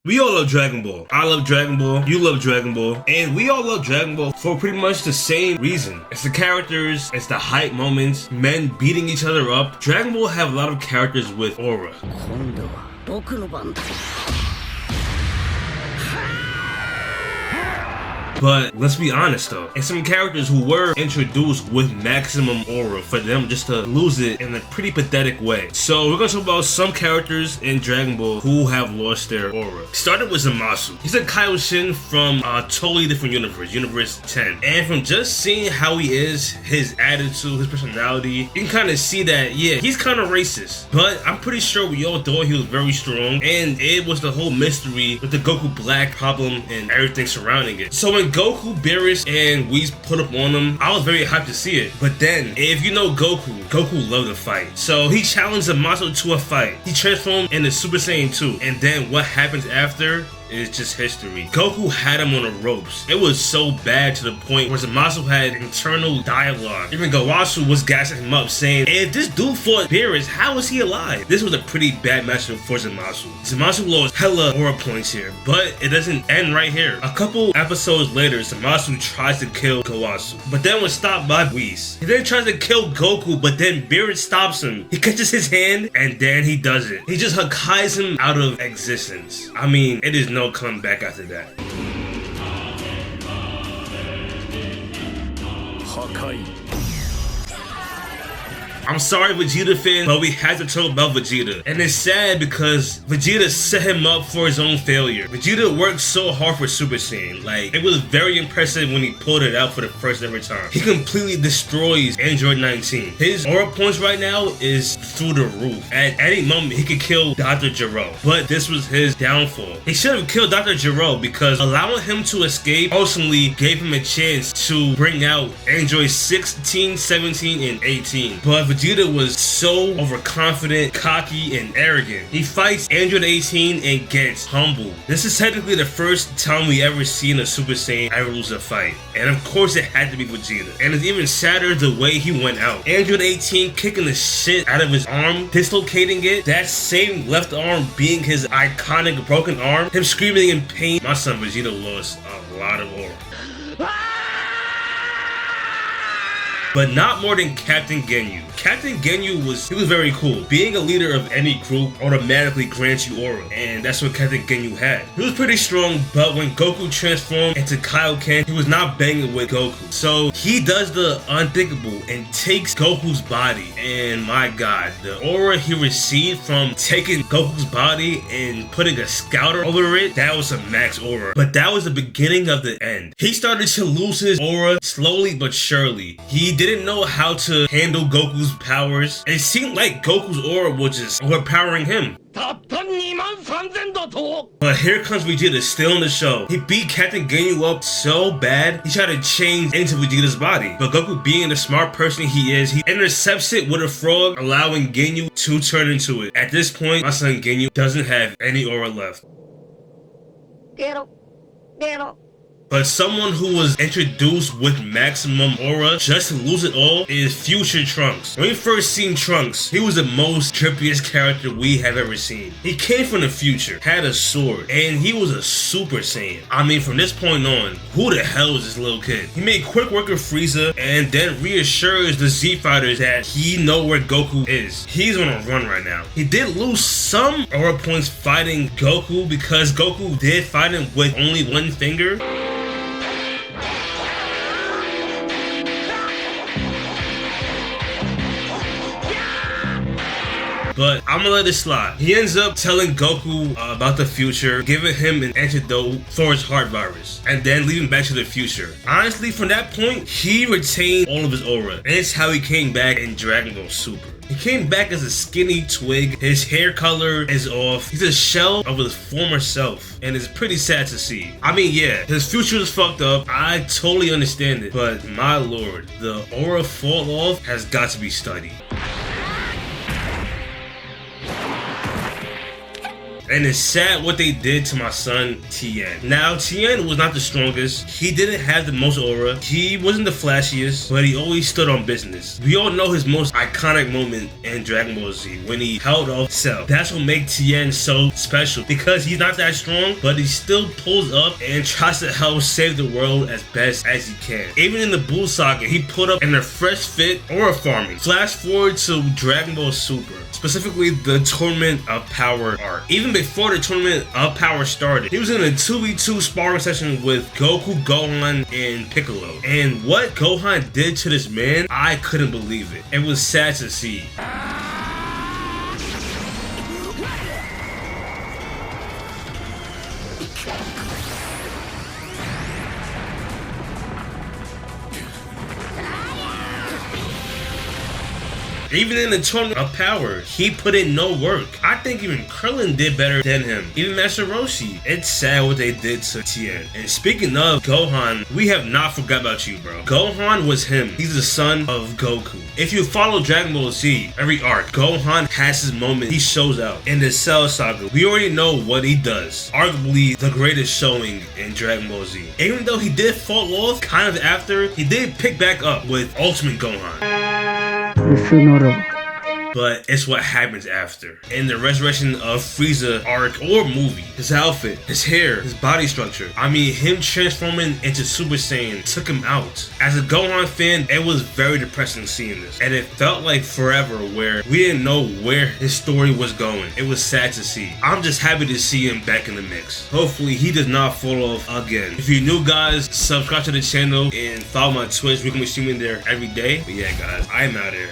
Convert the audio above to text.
We all love Dragon Ball. I love Dragon Ball, you love Dragon Ball, and we all love Dragon Ball for pretty much the same reason. It's the characters, it's the hype moments, men beating each other up. Dragon Ball have a lot of characters with aura. But let's be honest though, and some characters who were introduced with maximum aura for them just to lose it in a pretty pathetic way. So we're gonna talk about some characters in Dragon Ball who have lost their aura. Started with Zamasu. He's a Kaioshin from a totally different universe, Universe 10. And from just seeing how he is, his attitude, his personality, you can kind of see that, yeah, he's kind of racist. But I'm pretty sure we all thought he was very strong, and it was the whole mystery with the Goku Black problem and everything surrounding it. So when Goku, Beerus, and Whis put up on him, I was very hyped to see it. But then, if you know Goku loved to fight. So he challenged Zamasu to a fight. He transformed into Super Saiyan 2. And then what happens after is just history. Goku had him on the ropes. It was so bad to the point where Zamasu had internal dialogue. Even Gowasu was gassing him up saying, if this dude fought Beerus, how is he alive? This was a pretty bad matchup for Zamasu. Zamasu lost hella aura points here, but it doesn't end right here. A couple episodes later, Zamasu tries to kill Gowasu, but then was stopped by Whis. He then tries to kill Goku, but then Beerus stops him. He catches his hand, and then he does it. He just Hakai's him out of existence. I mean, it is no comeback after that. I'm sorry, Vegeta fan, but we had to talk about Vegeta. And it's sad because Vegeta set him up for his own failure. Vegeta worked so hard for Super Saiyan. Like, it was very impressive when he pulled it out for the first ever time. He completely destroys Android 19. His aura points right now is through the roof. At any moment, he could kill Dr. Gero. But this was his downfall. He should have killed Dr. Gero because allowing him to escape ultimately gave him a chance to bring out Android 16, 17, and 18. But Vegeta was so overconfident, cocky, and arrogant. He fights Android 18 and gets humbled. This is technically the first time we ever seen a Super Saiyan ever lose a fight. And of course it had to be Vegeta. And it's even sadder the way he went out. Android 18 kicking the shit out of his arm, dislocating it, that same left arm being his iconic broken arm, him screaming in pain. My son Vegeta lost a lot of aura. But not more than Captain Ginyu. Captain Ginyu was very cool. Being a leader of any group automatically grants you aura, and that's what Captain Ginyu had. He was pretty strong, but when Goku transformed into Kaioken, he was not banging with Goku. So he does the unthinkable and takes Goku's body, and my god, the aura he received from taking Goku's body and putting a scouter over it, that was a max aura. But that was the beginning of the end. He started to lose his aura slowly but surely. He didn't know how to handle Goku's powers. It seemed like Goku's aura was just overpowering him. But here comes Vegeta still in the show. He beat Captain Ginyu up so bad, he tried to change into Vegeta's body. But Goku, being the smart person he is, he intercepts it with a frog, allowing Ginyu to turn into it. At this point, my son Ginyu doesn't have any aura left. But someone who was introduced with maximum aura just to lose it all is Future Trunks. When we first seen Trunks, he was the most trippiest character we have ever seen. He came from the future, had a sword, and he was a Super Saiyan. I mean, from this point on, who the hell is this little kid? He made quick work of Frieza and then reassures the Z Fighters that he know where Goku is. He's on a run right now. He did lose some aura points fighting Goku because Goku did fight him with only one finger. But I'm gonna let it slide. He ends up telling Goku about the future, giving him an antidote for his heart virus, and then leaving Back to the Future. Honestly, from that point, he retained all of his aura. And it's how he came back in Dragon Ball Super. He came back as a skinny twig. His hair color is off. He's a shell of his former self, and it's pretty sad to see. I mean, yeah, his future is fucked up. I totally understand it, but my lord, the aura fall off has got to be studied. And it's sad what they did to my son, Tien. Now, Tien was not the strongest. He didn't have the most aura. He wasn't the flashiest, but he always stood on business. We all know his most iconic moment in Dragon Ball Z when he held off Cell. That's what makes Tien so special, because he's not that strong, but he still pulls up and tries to help save the world as best as he can. Even in the Buu Saga, he put up in a fresh fit aura farming. Flash forward to Dragon Ball Super, specifically the Tournament of Power arc. Even before the Tournament of Power started, he was in a 2v2 sparring session with Goku, Gohan, and Piccolo. And what Gohan did to this man, I couldn't believe it. It was sad to see. Even in the Tournament of Power, he put in no work. I think even Krillin did better than him. Even Master Roshi. It's sad what they did to Tien. And speaking of Gohan, we have not forgot about you, bro. Gohan was him. He's the son of Goku. If you follow Dragon Ball Z, every arc, Gohan has his moment. He shows out. In the Cell Saga, we already know what he does. Arguably the greatest showing in Dragon Ball Z. Even though he did fall off kind of after, he did pick back up with Ultimate Gohan. But it's what happens after. In the resurrection of Frieza arc or movie, his outfit, his hair, his body structure, I mean, him transforming into Super Saiyan took him out. As a Gohan fan, it was very depressing seeing this. And it felt like forever where we didn't know where his story was going. It was sad to see. I'm just happy to see him back in the mix. Hopefully he does not fall off again. If you're new, guys, subscribe to the channel and follow my Twitch. We can be streaming there every day. But yeah, guys, I'm out here.